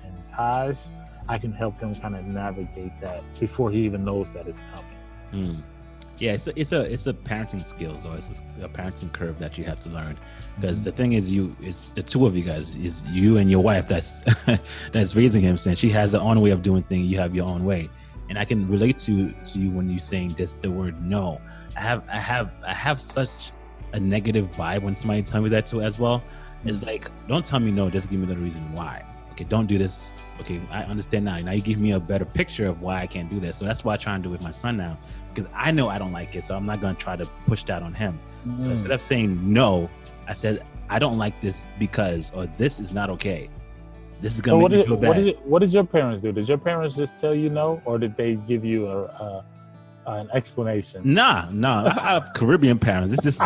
in Taj, I can help him kind of navigate that before he even knows that it's coming. Yeah, it's a parenting skills, or it's a parenting curve that you have to learn. Because the thing is, it's the two of you guys, is you and your wife that's that's raising him. Since she has her own way of doing things, you have your own way. And I can relate to you when you're saying just the word no. I have such a negative vibe when somebody tells me that too as well. It's like, don't tell me no, just give me the reason why. Okay, don't do this. Okay, I understand now. Now you give me a better picture of why I can't do this. So that's what I try and do with my son now, because I know I don't like it. So I'm not going to try to push that on him. So instead of saying no, I said, I don't like this because, or this is not okay. This is going to make me feel bad. What did your parents do? Did your parents just tell you no, or did they give you an explanation? Nah. I have Caribbean parents. This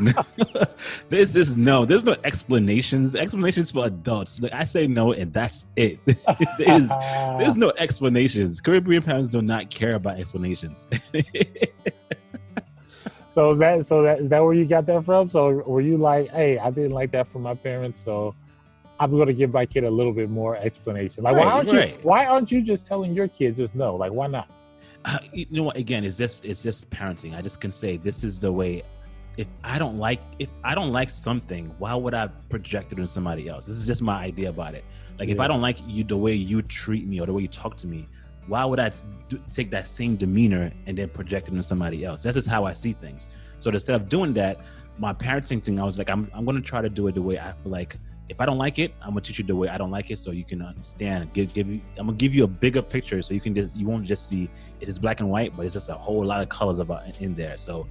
is no. There's no explanations. Explanations for adults. Like, I say no, and that's it. There's no explanations. Caribbean parents do not care about explanations. So is that where you got that from? So were you like, hey, I didn't like that from my parents, so I'm going to give my kid a little bit more explanation. Like, why aren't you just telling your kid just no? Like, why not? You know what? Again, it's just parenting. I just can say this is the way. If I don't like something, why would I project it on somebody else? This is just my idea about it. Like, if I don't like you, the way you treat me or the way you talk to me, why would I take that same demeanor and then project it on somebody else? That's just how I see things. So instead of doing that, my parenting thing, I was like, I'm going to try to do it the way I feel like. If I don't like it, I'm gonna teach you the way I don't like it, so you can understand. I'm gonna give you a bigger picture, so you won't just see it is black and white, but it's just a whole lot of colors in there. So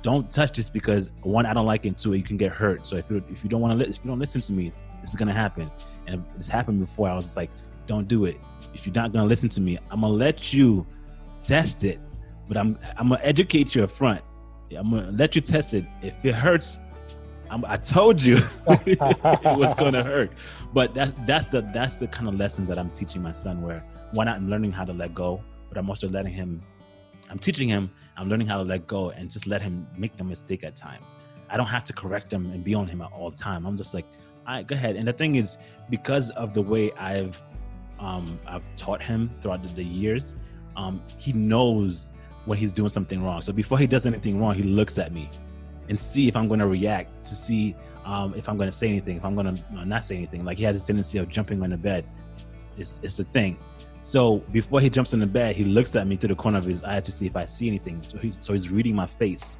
don't touch this, because one, I don't like it, two, you can get hurt. So if you don't listen to me, this is gonna happen. And this happened before. I was like, don't do it. If you're not gonna listen to me, I'm gonna let you test it, but I'm gonna educate you up front. I'm gonna let you test it. If it hurts, I told you it was gonna hurt. But that's the kind of lessons that I'm teaching my son, where one, I'm learning how to let go, but I'm also teaching him, I'm learning how to let go and just let him make the mistake at times. I don't have to correct him and be on him all the time. I'm just like, all right, go ahead. And the thing is, because of the way I've taught him throughout the years, he knows when he's doing something wrong. So before he does anything wrong, he looks at me and see if I'm going to react, to see if I'm going to say anything, if I'm going to not say anything. Like, he has this tendency of jumping on the bed. It's a thing. So before he jumps in the bed, he looks at me through the corner of his eye to see if I see anything. So he's reading my face.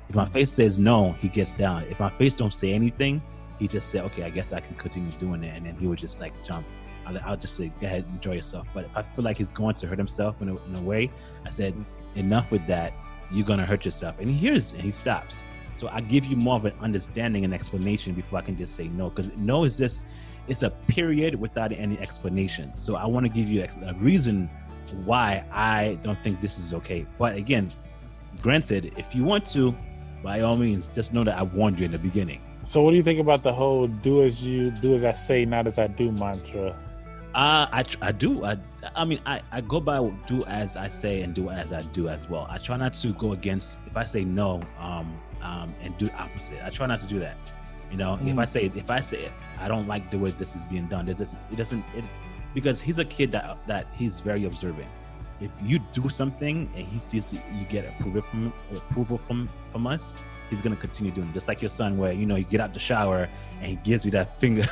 If my face says no, he gets down. If my face don't say anything, he just said, okay, I guess I can continue doing it. And then he would just like jump. I'll just say, go ahead, enjoy yourself. But if I feel like he's going to hurt himself in a way, I said, enough with that. You're going to hurt yourself. And he hears and he stops. So I give you more of an understanding and explanation before I can just say no, because no is just, it's a period without any explanation. So I want to give you a reason why I don't think this is okay. But again, granted, if you want to, by all means, just know that I warned you in the beginning. So what do you think about the whole do as I say, not as I do mantra? I do. I mean, I go by do as I say and do as I do as well. I try not to go against. If I say no, and do opposite. I try not to do that. You know, if I say I don't like the way this is being done, it doesn't because he's a kid that he's very observant. If you do something and he sees you get approval from us, he's gonna continue doing it. Just like your son, where you get out the shower and he gives you that finger,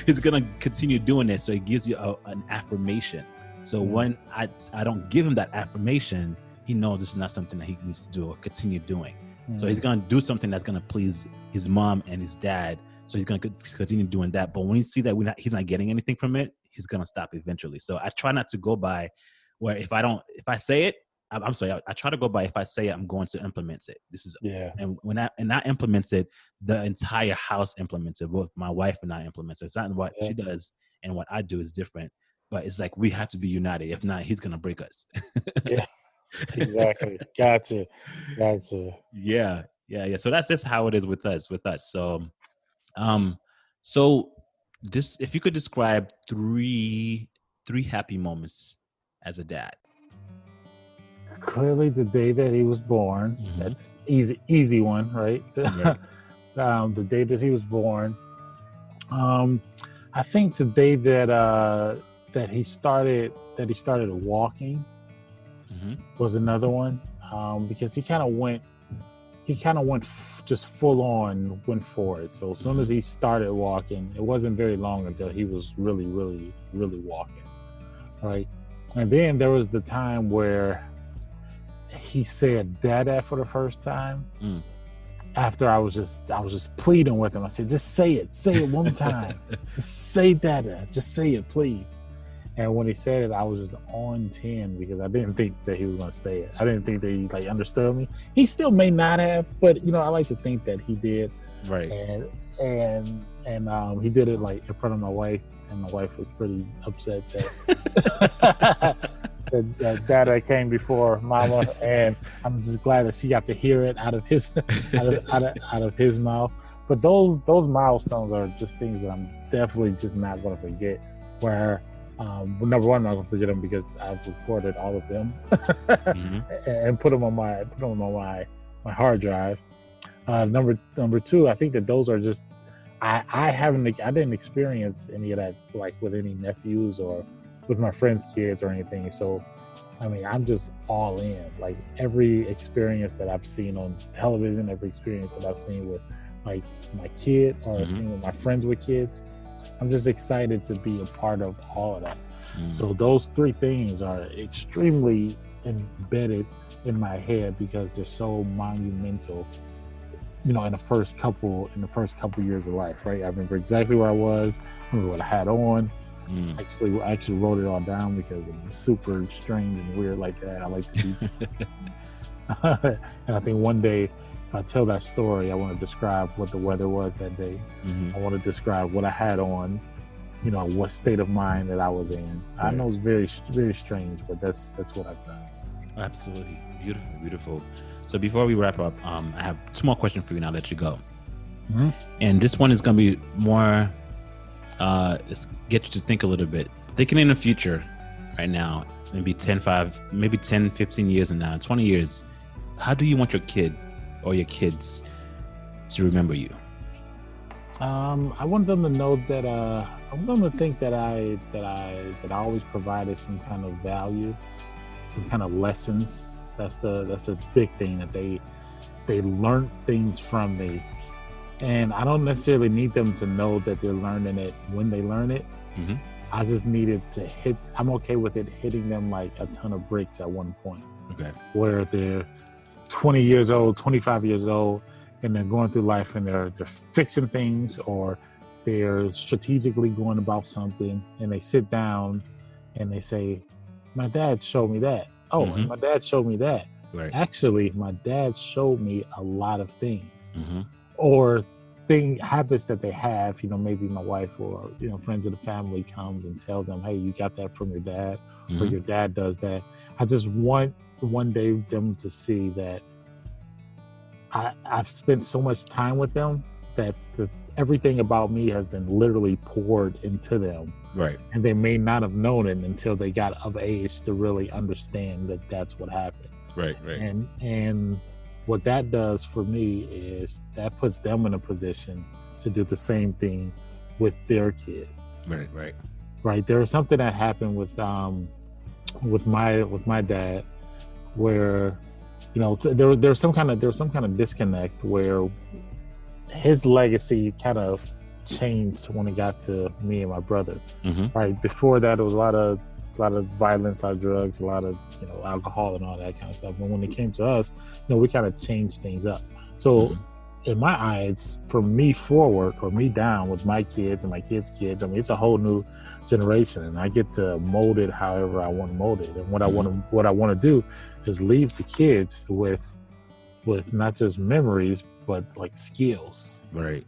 he's gonna continue doing it. So he gives you an affirmation. So when I don't give him that affirmation, he knows this is not something that he needs to do or continue doing. So he's gonna do something that's gonna please his mom and his dad. So he's gonna continue doing that. But when you see that he's not getting anything from it, he's gonna stop eventually. So I try not to go by where if I say it, I'm sorry, I try to go by if I say it, I'm going to implement it. This is and when I implement it, the entire house implements it. Both my wife and I implement it. It's not what she does and what I do is different. But it's like we have to be united. If not, he's gonna break us. Yeah. Exactly. Gotcha. Yeah. So that's just how it is with us. So this, if you could describe three happy moments as a dad. Clearly, the day that he was born. That's easy one, right? The day that he was born. I think the day that he started walking was another one, because he kind of went just full on went for it. So as soon as he started walking, it wasn't very long until he was really, really, really walking, right? And then there was the time where he said "Dada" for the first time. After I was just pleading with him. I said, "Just say it one more time. Just say "Dada." Just say it, please." And when he said it, I was just on 10 because I didn't think that he was going to say it. I didn't think that he understood me. He still may not have, but I like to think that he did. Right. And he did it in front of my wife, and my wife was pretty upset that that Dada came before Mama, and I'm just glad that she got to hear it out of his out of his mouth. But those milestones are just things that I'm definitely just not going to forget. Where number one, I'm not gonna forget them because I've recorded all of them and put them on my hard drive. Number two, I think that those are just I didn't experience any of that with any nephews or with my friends' kids or anything. So I mean, I'm just all in. Every experience that I've seen on television, every experience that I've seen with my kid or seen with my friends with kids, I'm just excited to be a part of all of that. So those three things are extremely embedded in my head because they're so monumental, in the first couple years of life, right? I remember exactly where I was, I remember what I had on. I actually wrote it all down because it was super strange and weird like that. I like to do things. And I think one day, if I tell that story, I want to describe what the weather was that day. I want to describe what I had on, what state of mind that I was in. Right. I know it's very, very strange, but that's what I've done. Absolutely. Beautiful. So before we wrap up, I have two more questions for you and I'll let you go. And this one is going to be more, let's get you to think a little bit. Thinking in the future right now, maybe 10, 15 years and now, 20 years, how do you want your kid or your kids to remember you? I want them to know that I want them to think that I always provided some kind of value, some kind of lessons. That's the big thing, that they learned things from me, and I don't necessarily need them to know that they're learning it when they learn it. I just needed to hit. I'm okay with it hitting them like a ton of bricks at one point. Okay. Where they're 20 years old, 25 years old, and they're going through life and they're fixing things, or they're strategically going about something, and they sit down and they say, "My dad showed me that." Oh, and my dad showed me that. Right. Actually, my dad showed me a lot of things, or habits that they have. Maybe my wife or friends of the family comes and tell them, "Hey, you got that from your dad," or your dad does that. I just want one day them to see that I've spent so much time with them that everything about me has been literally poured into them. Right. And they may not have known it until they got of age to really understand that that's what happened. Right. And what that does for me is that puts them in a position to do the same thing with their kid. Right. There was something that happened with my dad where, you know, there's some kind of disconnect where his legacy kind of changed when it got to me and my brother. Right before that, it was a lot of violence, a lot of drugs, a lot of, you know, alcohol and all that kind of stuff. But when it came to us, you know, we kind of changed things up. So in my eyes, from me forward or me down with my kids and my kids' kids, I mean, it's a whole new generation, and I get to mold it however I want to mold it. And what I want to do is leave the kids with not just memories, but like skills. Right.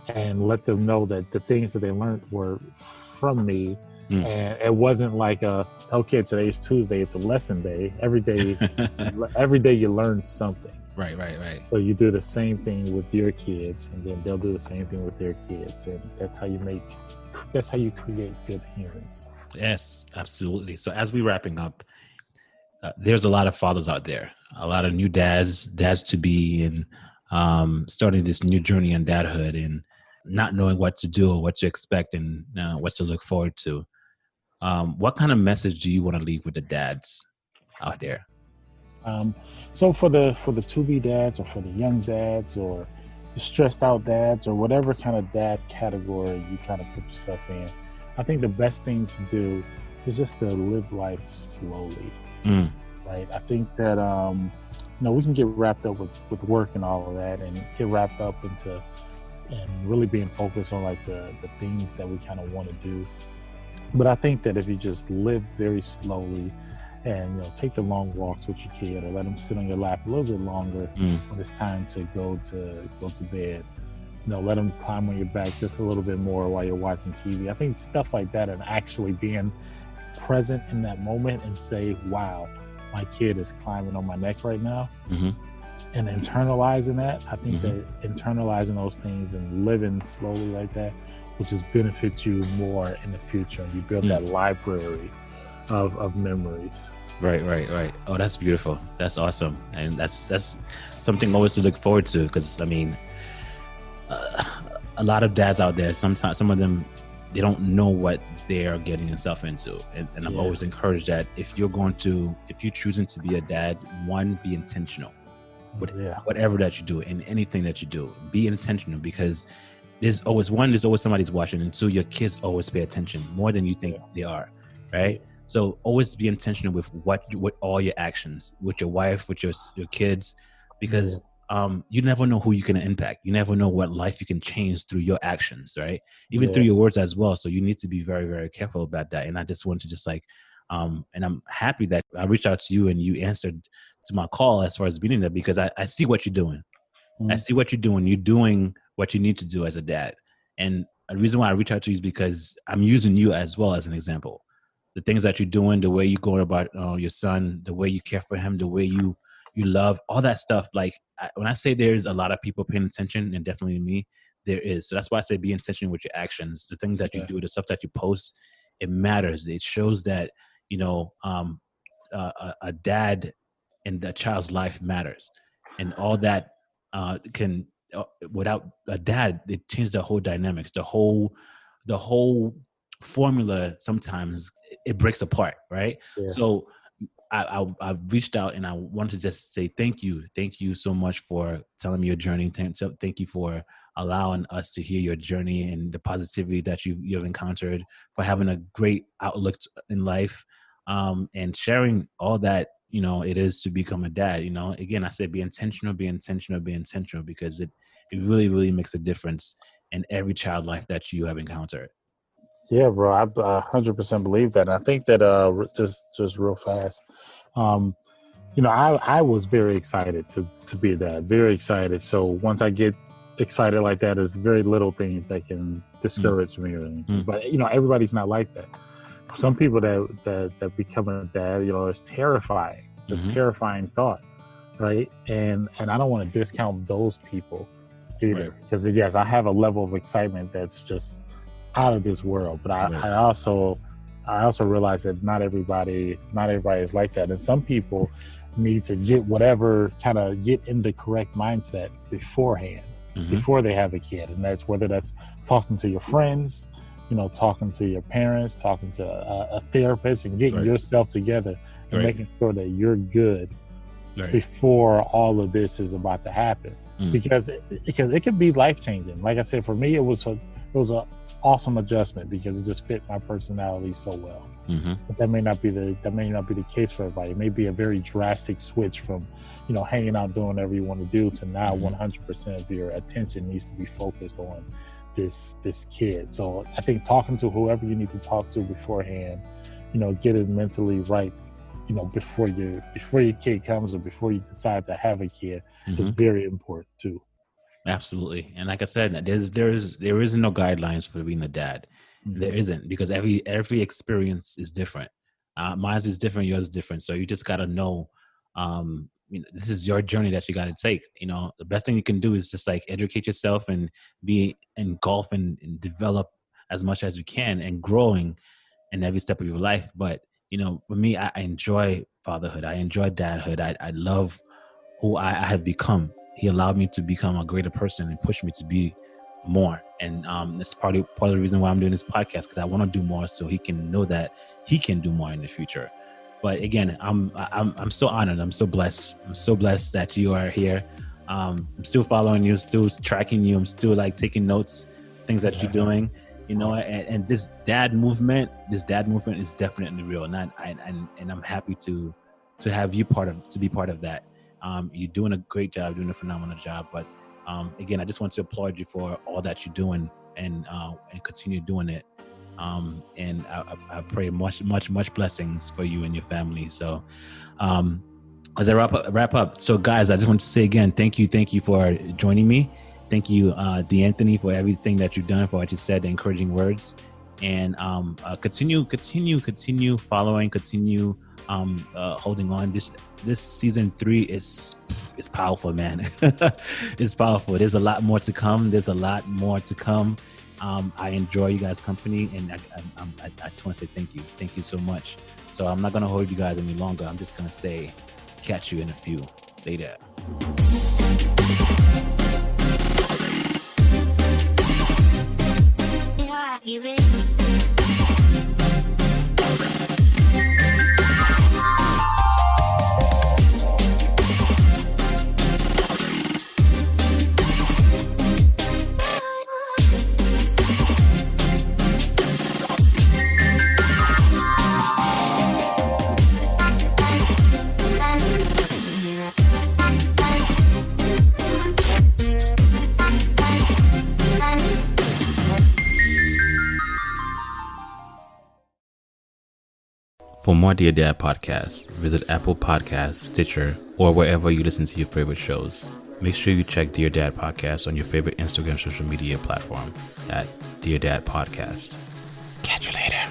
And let them know that the things that they learned were from me. And it wasn't like okay, today's Tuesday, it's a lesson day. Every day you learn something. Right. So you do the same thing with your kids, and then they'll do the same thing with their kids, and that's how you create good humans. Yes, absolutely. So as we're wrapping up, there's a lot of fathers out there, a lot of new dads to be, and starting this new journey in dadhood, and not knowing what to do or what to expect, and what to look forward to. What kind of message do you want to leave with the dads out there? So for the to-be dads, or for the young dads, or the stressed out dads, or whatever kind of dad category you kind of put yourself in, I think the best thing to do is just to live life slowly. Right? I think that you know, we can get wrapped up with work and all of that, and get wrapped up into and really being focused on like the things that we kind of want to do. But I think that if you just live very slowly, and, you know, take the long walks with your kid, or let them sit on your lap a little bit longer when it's time to go to bed. You know, let them climb on your back just a little bit more while you're watching TV. I think stuff like that, and actually being present in that moment and say, wow, my kid is climbing on my neck right now, and internalizing that. I think that internalizing those things and living slowly like that will just benefit you more in the future. And you build that library of memories. Right. Oh, that's beautiful. That's awesome. And that's something always to look forward to, because I mean, a lot of dads out there, sometimes some of them, they don't know what they are getting themselves into. And I'm always encouraged that if you're choosing to be a dad, one, be intentional. Whatever that you do, and anything that you do, be intentional, because there's always somebody's watching, and two, your kids always pay attention more than you think they are, right? So always be intentional with with all your actions, with your wife, with your kids, because you never know who you can impact. You never know what life you can change through your actions, right? Even through your words as well. So you need to be very, very careful about that. And I just want to and I'm happy that I reached out to you and you answered to my call as far as being there, because I see what you're doing. I see what you're doing. You're doing what you need to do as a dad. And the reason why I reach out to you is because I'm using you as well as an example. The things that you're doing, the way you go about your son, the way you care for him, the way you love, all that stuff. Like when I say there's a lot of people paying attention, and definitely me, there is. So that's why I say be intentional with your actions. The things that you do, the stuff that you post, it matters. It shows that, you know, a dad in the child's life matters, and all that can without a dad, it changed the whole dynamics, the whole formula. Sometimes it breaks apart, right? So I've reached out, and I want to just say thank you so much for telling me your journey. Thank you for allowing us to hear your journey and the positivity that you've encountered, for having a great outlook in life, and sharing all that, you know, it is to become a dad. You know, again, I said be intentional, because it really, really makes a difference in every child life that you have encountered. Yeah, bro, I 100% believe that. And I think that just real fast, you know, I was very excited to be a dad, very excited. So once I get excited like that, there's very little things that can discourage me or anything. But you know, everybody's not like that. Some people that become a dad, you know, it's terrifying. It's a terrifying thought, right? And I don't want to discount those people either. Because yes, I have a level of excitement that's just out of this world. But I also realize that not everybody is like that, and some people need to get in the correct mindset beforehand, before they have a kid, and that's whether that's talking to your friends, talking to your parents, talking to a therapist, and getting yourself together and making sure that you're good before all of this is about to happen. Because it could be life changing. Like I said, for me, it was a awesome adjustment because it just fit my personality so well. But that may not be the case for everybody. It may be a very drastic switch from hanging out, doing whatever you want to do, to now 100% of your attention needs to be focused on this kid. So I think talking to whoever you need to talk to beforehand, get it mentally right, before your kid comes or before you decide to have a kid is very important too. Absolutely. And like I said, there isn't no guidelines for being a dad. There isn't, because every experience is different. Mine is different, yours is different. So you just got to know, this is your journey that you got to take. The best thing you can do is just like educate yourself and be engulfed and develop as much as you can and growing in every step of your life. But, for me, I enjoy fatherhood. I enjoy dadhood. I love who I have become. He allowed me to become a greater person and pushed me to be more. And that's part of the reason why I'm doing this podcast, because I want to do more so he can know that he can do more in the future. But again, I'm so honored. I'm so blessed. I'm so blessed that you are here. I'm still following you, still tracking you. I'm still like taking notes, things that you're doing. And this dad movement is definitely real. And I'm happy to have you be part of that. You're doing a great job, doing a phenomenal job. But again, I just want to applaud you for all that you're doing and continue doing it. And I pray much blessings for you and your family. So as I wrap up. So guys, I just want to say again, thank you for joining me. Thank you, D'Anthony, for everything that you've done, for what you said, the encouraging words, and continue following, continue holding on. This season 3 is powerful, man. It's powerful. There's a lot more to come. I enjoy you guys' company, and I just want to say thank you so much. So I'm not gonna hold you guys any longer. I'm just gonna say catch you in a few later. For more Dear Dad podcasts, visit Apple Podcasts, Stitcher, or wherever you listen to your favorite shows. Make sure you check Dear Dad Podcast on your favorite Instagram social media platform at Dear Dad Podcast. Catch you later.